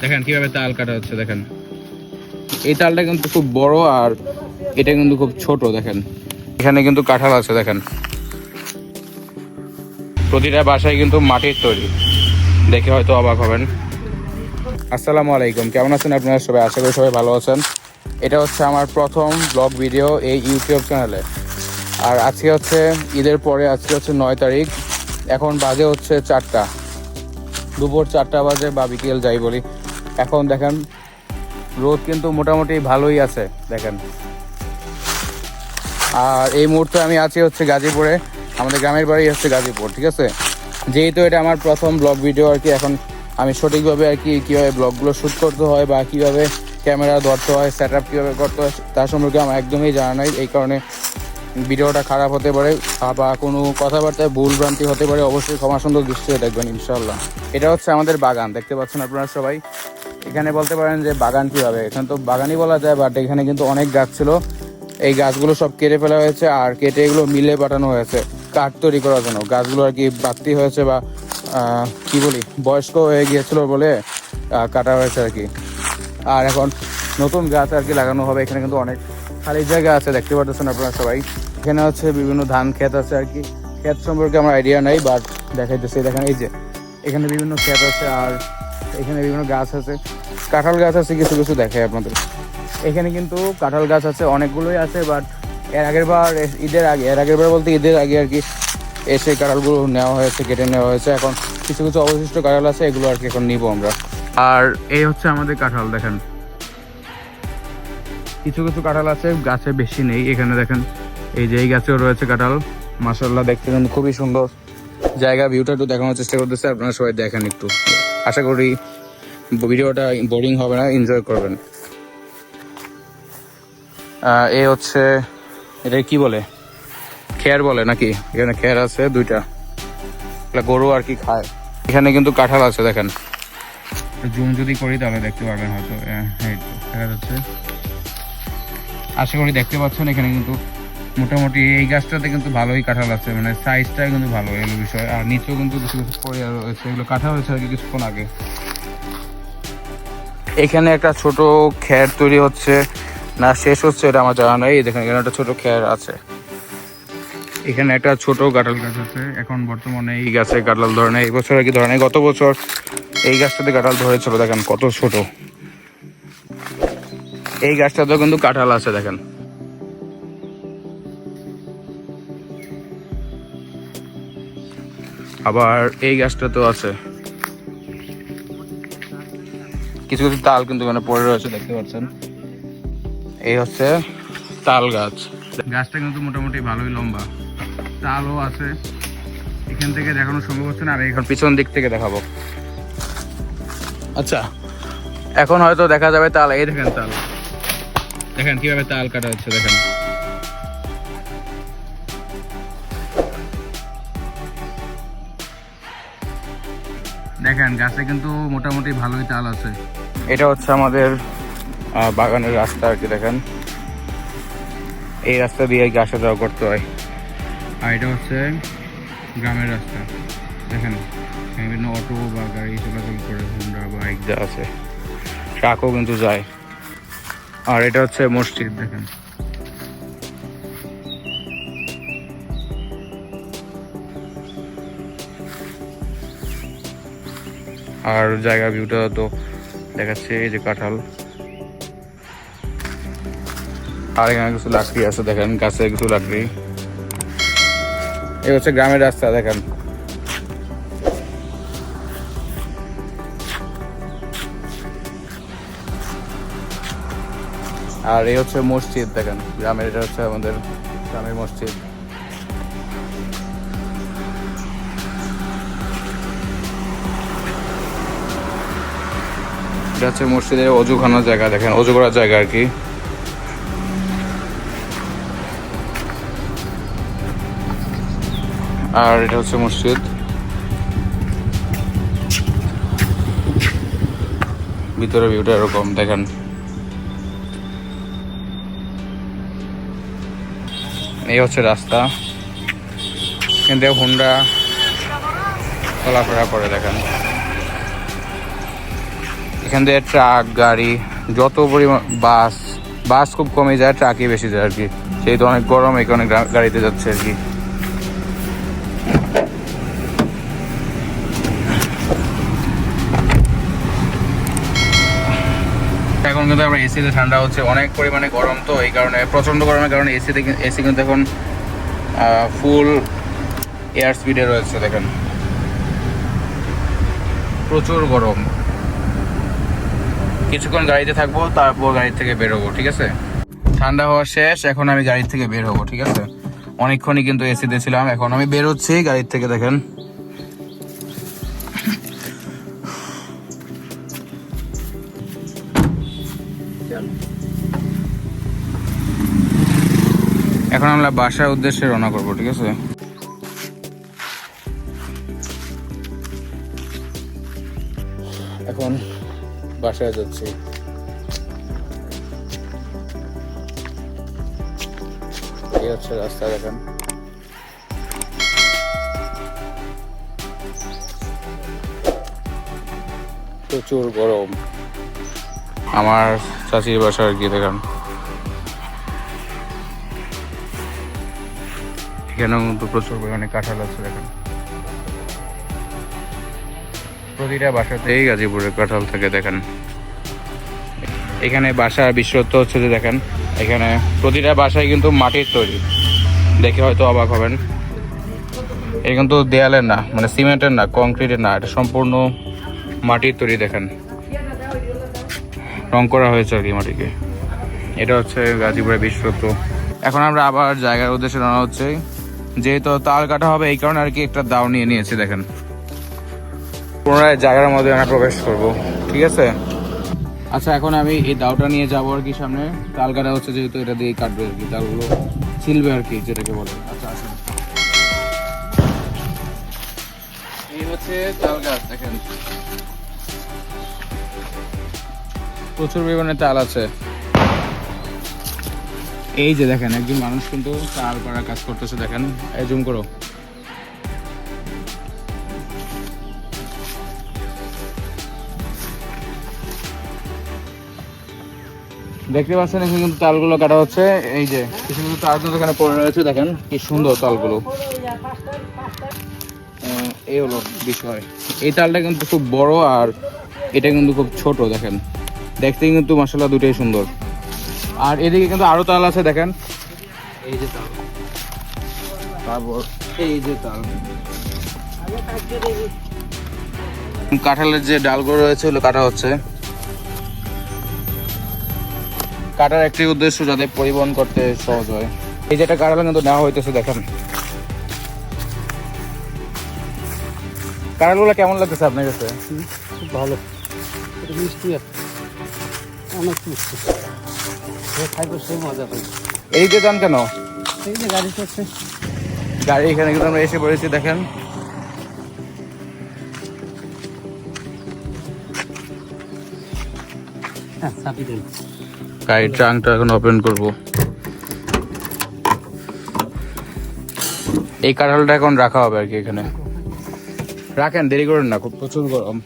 দেখেন কিভাবে তাল কাটা হচ্ছে। দেখেন এই তালটা কিন্তু খুব বড় আর এটা কিন্তু খুব ছোট। দেখেন এখানে কিন্তু কাঁঠাল আছে। দেখেন প্রতিটা বাসায় কিন্তু মাটির তৈরি, দেখে হয়তো অবাক হবেন। আসসালামু আলাইকুম, কেমন আছেন আপনারা সবাই? আশা করি সবাই ভালো আছেন। এটা হচ্ছে আমার প্রথম ব্লগ ভিডিও এই ইউটিউব চ্যানেলে। আর আজকে হচ্ছে ঈদের পরে, আজকে হচ্ছে 9 তারিখ। এখন বাজে হচ্ছে 4টা, দুপুর 4টা বাজে বা বিকেল যাই বলি। এখন দেখেন রোদ কিন্তু মোটামুটি ভালোই আছে। দেখেন আর এই মুহূর্তে আমি আছি হচ্ছে গাজীপুরে। আমাদের গ্রামের বাড়ি হচ্ছে গাজীপুর, ঠিক আছে। যেহেতু এটা আমার প্রথম ব্লগ ভিডিও আর কি, এখন আমি সঠিকভাবে আর কি কীভাবে ব্লগগুলো শ্যুট করতে হয় বা কীভাবে ক্যামেরা ধরতে হয়, সেট আপ কীভাবে করতে হয় তার সম্পর্কে আমার একদমই জানা নাই। এই কারণে ভিডিওটা খারাপ হতে পারে বা কোনো কথাবার্তায় ভুল ভ্রান্তি হতে পারে। অবশ্যই ক্ষমা সুন্দর দৃষ্টিতে দেখবেন ইনশাল্লাহ। এটা হচ্ছে আমাদের বাগান, দেখতে পাচ্ছেন আপনারা সবাই। এখানে বলতে পারেন যে বাগান কীভাবে, এখানে তো বাগানই বলা যায়, বাট এখানে কিন্তু অনেক গাছ ছিল। এই গাছগুলো সব কেটে ফেলা হয়েছে আর কেটে এগুলো মিলে পাঠানো হয়েছে কাঠ তৈরি করার জন্য। গাছগুলো আর কি বাড়তি হয়েছে বা কি বলি বয়স্ক হয়ে গিয়েছিল বলে কাটা হয়েছে আর কি। আর এখন নতুন গাছ আর কি লাগানো হবে। এখানে কিন্তু অনেক খালি জায়গা আছে, দেখতে পাচ্ছেন আপনারা সবাই। এখানে হচ্ছে বিভিন্ন ধান ক্ষেত আছে আর কি। ক্ষেত সম্পর্কে আমার আইডিয়া নাই, বাট দেখাইতেছে। দেখেন এই যে এখানে বিভিন্ন ক্ষেত আছে আর এখানে বিভিন্ন গাছ আছে, কাঁঠাল গাছ আছে কিছু কিছু দেখায় আপনাদের। এখানে কিন্তু কাঁঠাল গাছ আছে, অনেকগুলোই আছে, বাট এর আগের বার বলতে ঈদের আগে আর কি এসে কাঁঠালগুলো নেওয়া হয়েছে, কেটে নেওয়া হয়েছে। এখন কিছু কিছু অবশিষ্ট কাঁঠাল আছে, এগুলো আর কি এখন নিবো আমরা। আর এই হচ্ছে আমাদের কাঁঠাল। দেখেন কিছু কিছু কাঁঠাল আছে, গাছে বেশি নেই। এখানে দেখেন এই যে এই গাছেও রয়েছে কাঁঠাল। মাশাআল্লাহ, দেখতে কিন্তু খুবই সুন্দর জায়গা। ভিউটা একটু দেখানোর চেষ্টা করতেছে, আপনারা সবাই দেখেন একটু। আশা করি ভিডিওটা বোরিং হবে না, এনজয় করবেন। এ হচ্ছে এটা কি বলে, খের বলে নাকি? এখানে খের আছে দুইটা, গরু আর কি খায়। এখানে কিন্তু কাঁঠাল আছে। দেখেন জুম যদি করি তাহলে দেখতে পারবেন হয়তো, দেখা যাচ্ছে। আশা করি দেখতে পাচ্ছেন। এখানে কিন্তু মোটামুটি এই গাছটাতে কিন্তু ভালোই কাঁঠাল আছে, মানে সাইজটা কিন্তু ভালো, এগুলো বিষয়। আর নিচেও কিন্তু কিছু কিছু পড়ে রয়েছে, এগুলো কাটা হয়েছে আর কি কিছুক্ষণ আগে। এখানে একটা ছোট খের তৈরি হচ্ছে না শেষ হচ্ছে এটা আমার জানা নাই। দেখেন এখানে একটা ছোট খের আছে। এখানে একটা ছোট কাঁঠাল গাছ আছে। এখন বর্তমানে এই গাছে কাঁঠাল ধরে নেই, এই বছর আর কি ধরে নেই। গত বছর এই গাছটাতে কাঁঠাল ধরেছিল। দেখেন কত ছোট। এই গাছটাতেও কিন্তু কাঁঠাল আছে। দেখেন আবার এই গাছটাতেও আছে। কিছু কিছু তাল কিন্তু মানে পড়ে রয়েছে, দেখতে পাচ্ছেন। এই হচ্ছে তাল গাছ। গাছটা কিন্তু মোটামুটি ভালোই লম্বা, তালও আছে। এখান থেকে দেখানো সম্ভব হচ্ছে না, আর এখন পিছন দিক থেকে দেখাবো। আচ্ছা, এখন হয়তো দেখা যাবে তাল। এই দেখেন তাল, দেখেন কিভাবে তাল কাটা হচ্ছে। দেখেন দেখেন গাছে কিন্তু মোটামুটি ভালোই তাল আছে। এটা হচ্ছে আমাদের বাগানের রাস্তা আর কি। দেখেন এই রাস্তা দিয়ে আসা যাওয়া করতে হয়। আর এটা হচ্ছে গ্রামের রাস্তা। দেখেন বিভিন্ন অটো বা গাড়ি চলাচল করে, হোন্ডা বাইক যা আছে, ট্রাকও কিন্তু যায়। আর এটা হচ্ছে মসজিদ। দেখেন আর জায়গা ভিউটা তো দেখাচ্ছে। এই যে কাঁঠাল, আর এখানে কিছু লাকড়ি আছে। দেখেন গাছে কিছু লাকড়ি। এই হচ্ছে গ্রামের রাস্তা। দেখেন আর এই হচ্ছে মসজিদ। দেখেন গ্রামের, এটা হচ্ছে আমাদের গ্রামের মসজিদ। এটা হচ্ছে মসজিদের অজুখানার জায়গা। দেখেন অজু করার জায়গা আর কি। আর এটা হচ্ছে মসজিদ। ভিতরে ভিউটা এরকম। দেখেন এই হচ্ছে রাস্তা, কিন্তু হোন্ডা চলাফেরা করে। দেখেন এখান থেকে ট্রাক গাড়ি যত পরিমাণ বাস বাস খুব কমে যায়, ট্রাকই বেশি যায় আর কি। যেহেতু অনেক গরম এই কারণে গাড়িতে যাচ্ছে আর কি। এখন কিন্তু আমরা এসিতে ঠান্ডা হচ্ছে, অনেক পরিমাণে গরম, তো এই কারণে প্রচণ্ড গরমের কারণে এসি কিন্তু এখন ফুল এয়ার স্পিডে রয়েছে। দেখেন প্রচুর গরম। কিছুক্ষণ গাড়িতে থাকবো, তারপর গাড়ি থেকে বেরোবো, ঠিক আছে? ঠান্ডা হওয়া শেষ, এখন আমি গাড়ি থেকে বের হবো, ঠিক আছে? অনেকক্ষণই কিন্তু এসিতে ছিলাম, এখন আমি বেরোচ্ছি গাড়ির থেকে। দেখেন এখন আমরা বাসার উদ্দেশ্যে রওনা করবো, ঠিক আছে? এখন বাসায় যাচ্ছি। এই হচ্ছে রাস্তা, দেখেন প্রচুর গরম। আমার চাচির বাসা আর কি। দেখেন এখানেও কিন্তু প্রচুর পরিমাণে কাঁঠাল আছে। দেখেন প্রতিটা বাসাতেই গাজীপুরের কাঁঠাল থাকে। দেখেন এখানে বাসার বিশেষত্ব হচ্ছে যে দেখেন এখানে প্রতিটা বাসায় কিন্তু মাটির তৈরি। দেখে হয়তো অবাক হবেন, এটা কিন্তু দেয়ালের না, মানে সিমেন্টের না, কংক্রিটের না, এটা সম্পূর্ণ মাটির তৈরি। দেখেন রং করা হয়েছে আর কি মাটিকে। এটা হচ্ছে গাজীপুরের বিশেষত্ব। এখন আমরা আবার জায়গার উদ্দেশ্যে রওনা হচ্ছে, যেহেতু তাল কাটা হবে এই কারণে আর কি একটা দাও নিয়ে নিয়েছি। দেখেন পুনরায় জায়গার মধ্যে আমরা প্রবেশ করব, ঠিক আছে? আচ্ছা এখন আমি এই দাওটা নিয়ে যাবো আর কি সামনে। তাল কাটা হচ্ছে যেহেতু এটা দিয়ে কাটবে আর কি, তালগুলো ছিলবে আর কি, যেটাকে বলে। আচ্ছা আসুন, এই হচ্ছে তাল গাছ। দেখেন প্রচুর পরিমাণে তাল আছে। এই যে দেখেন একজন মানুষ কিন্তু তাল পাড়ার কাজ করতেছে। দেখেন এই জুম করো, দেখতে পাচ্ছেন এখানে কিন্তু তালগুলো কাটা হচ্ছে। এই যে কিছু কিছু তাল কিন্তু এখানে পড়ে রয়েছে। দেখেন কি সুন্দর তালগুলো। এই হলো বিষয়। এই তালটা কিন্তু খুব বড় আর এটা কিন্তু খুব ছোট। দেখেন দেখতে কিন্তু মাশাআল্লাহ দুটোই সুন্দর। আর এদিকে কিন্তু আরো তাল আছে। দেখেন এই যে তাল, তারপর এই যে তাল। কাঁঠালের যে ডালগুলো রয়েছে ওগুলো কাটা হচ্ছে। কাটার একটি উদ্দেশ্য যাতে পরিবহন করতে সহজ হয়। এই যেটা কাঁঠাল কিন্তু নেওয়া হইতেছে। দেখেন কাঁঠালগুলো কেমন লাগতেছে আপনার কাছে? খুব ভালো, মিষ্টি আছে, অনেক মিষ্টি, খাইবো সে মজা পাই। এই যে যান কেন? এই যে গাড়ি চলছে, গাড়ি এখানে কিন্তু আমরা এসে পড়েছি। দেখেন চাপি দেন। গাড়ির ট্রাঙ্কটা এখন ওপেন করব। এই কাঁঠালটা এখন রাখা হবে আর কি এখানে। রাখেন, দেরি করেন না, খুব প্রচুর গরম।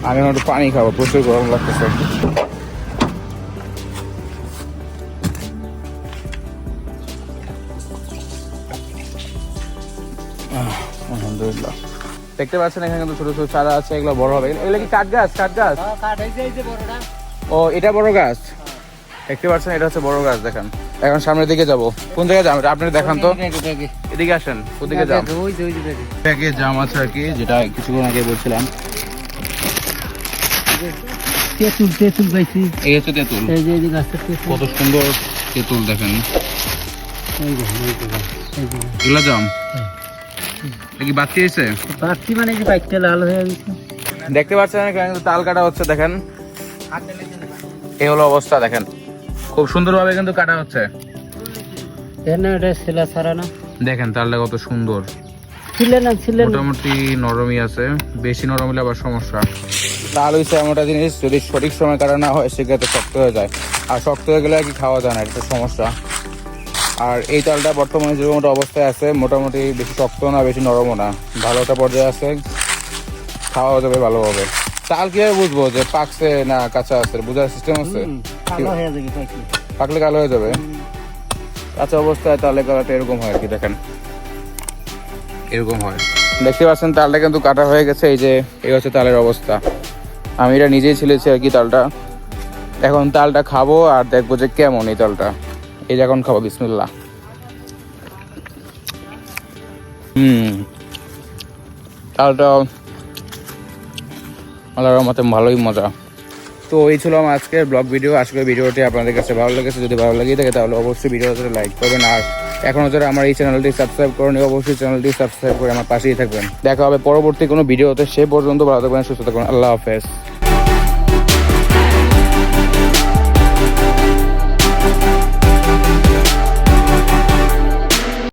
আমি এখন একটু পানি খাবো, প্রচুর গরম লাগতেছে। আলহামদুলিল্লাহ। দেখতে পাচ্ছেন এখানে কিন্তু ছোট ছোট চারা আছে, এগুলো বড় হবে। এগুলো কি কাঠ গাছ? কাঠ গাছ? ও এটা বড় গাছ। দেখতে পাচ্ছেন এটা হচ্ছে বড় গাছ। দেখেন এখন সামনের দিকে যাব। কোন জায়গায় যাবেন আপনি দেখান তো। এদিকে আসেন, ওদিকে যান। ব্যাগে জাম আছে আর কি, যেটা কিছুক্ষণ আগে বলছিলাম। তেঁতুল, তেঁতুল পাইছি। এই হচ্ছে তেঁতুল। এই যে এই যে গাছটা তেঁতুল, কত সুন্দর তেঁতুল। দেখেন এই যে এই যে গাছ, এই যে এগুলা জাম কি বাচ্চা এসে বাড়তি, মানে এই যে বাইকটা লাল হয়ে গেছে। দেখতে পাচ্ছেন এখানে কিন্তু তাল কাটা হচ্ছে। দেখেন এই হলো অবস্থা। দেখেন খুব সুন্দরভাবে কিন্তু কাটা হচ্ছে। এটা ছেলা ছাড়া না। দেখেন তালটা কত সুন্দর, ছিলে না, ছিলে না। মোটামুটি নরমই আছে, বেশি নরম হলে আবার সমস্যা। তাল হচ্ছে এমন একটা জিনিস, যদি সঠিক সময় কাটা না হয় সেক্ষেত্রে শক্ত হয়ে যায়, আর শক্ত হয়ে গেলে আর কি খাওয়া যায় না, এটা সমস্যা। আর এই তালটা বর্তমানে যেরকম একটা অবস্থায় আছে, মোটামুটি বেশি শক্ত না বেশি নরমও না, ভালো একটা পর্যায়ে আছে, খাওয়া যাবে ভালোভাবে। তাল কিভাবে বুঝবো যে পাকছে না কাঁচা আছে, বুঝার সিস্টেম আছে? কালো হয়ে যাবে পাইকি। পাকলে কালো হয়ে যাবে। কাঁচা অবস্থায় তালের কালারটা এরকম হয় আর কি, দেখেন এরকম হয়। দেখতে পাচ্ছেন তালটা কিন্তু কাটা হয়ে গেছে। এই যে এই হচ্ছে তালের অবস্থা। আমি এটা নিজেই ছিলেছি আর কি তালটা। এখন তালটা খাবো আর দেখবো যে কেমন এই তালটা। এই যে এখন খাবো, বিসমিল্লাহ। তালটা আল্লাহর রহমতে ভালোই মজা। তো এই ছিল আমার আজকের ব্লগ ভিডিও। আশা করি ভিডিওটি আপনাদের কাছে ভালো লেগেছে। যদি ভালো লেগে থাকে তাহলে অবশ্যই ভিডিওতে লাইক করবেন, আর এখনও যারা আমার এই চ্যানেলটি সাবস্ক্রাইব করেন অবশ্যই চ্যানেলটি সাবস্ক্রাইব করে আমার পাশেই থাকবেন। দেখা হবে পরবর্তী কোনো ভিডিওতে। সে পর্যন্ত ভালো থাকবেন, সুস্থ থাকবেন। আল্লাহ হাফেজ।